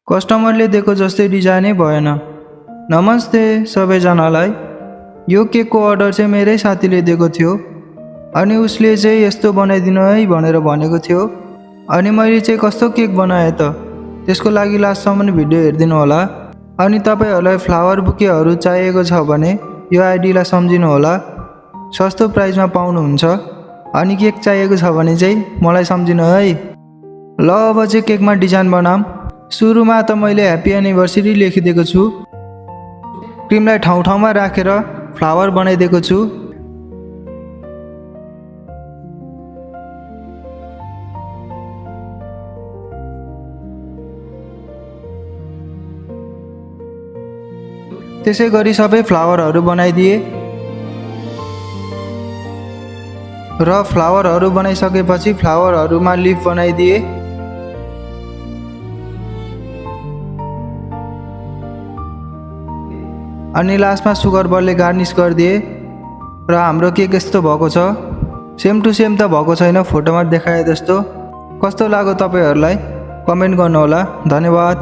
कस्टमरले दिएको जस्तै डिजाइनै भएन। नमस्ते सबैजनालाई, यो केकको अर्डर चाहिँ मेरै साथीले दिएको थियो अनि उसले चाहिँ यस्तो बनाइदिनु है भनेर भनेको थियो। अनि मैले चाहिँ कस्तो केक बनाएँ त, त्यसको लागि लास्टसम्म भिडियो हेरिदिनु होला। अनि तपाईँहरूलाई फ्लावर बुकेहरू चाहिएको छ भने यो आइडीलाई सम्झिनु होला, सस्तो प्राइसमा पाउनुहुन्छ। अनि केक चाहिएको छ भने चाहिँ मलाई सम्झिनु है। ल अब चाहिँ केकमा डिजाइन बनाऊँ। सुरुमा त मैले ह्याप्पी एनिभर्सरी लेखिदिएको छु। क्रिमलाई ठाउँ ठाउँमा राखेर फ्लावर बनाइदिएको छु। त्यसै गरी सबै फ्लावरहरू बनाइदिए र फ्लावरहरू बनाइसकेपछि फ्लावरहरूमा लिफ बनाइदिए। अनि लास्टमा सुगर बलले गार्निस गरिदिए र हाम्रो केक यस्तो भएको छ। सेम टु सेम त भएको छैन, फोटोमा देखाए जस्तो। कस्तो लाग्यो तपाईँहरूलाई कमेन्ट गर्नुहोला। धन्यवाद।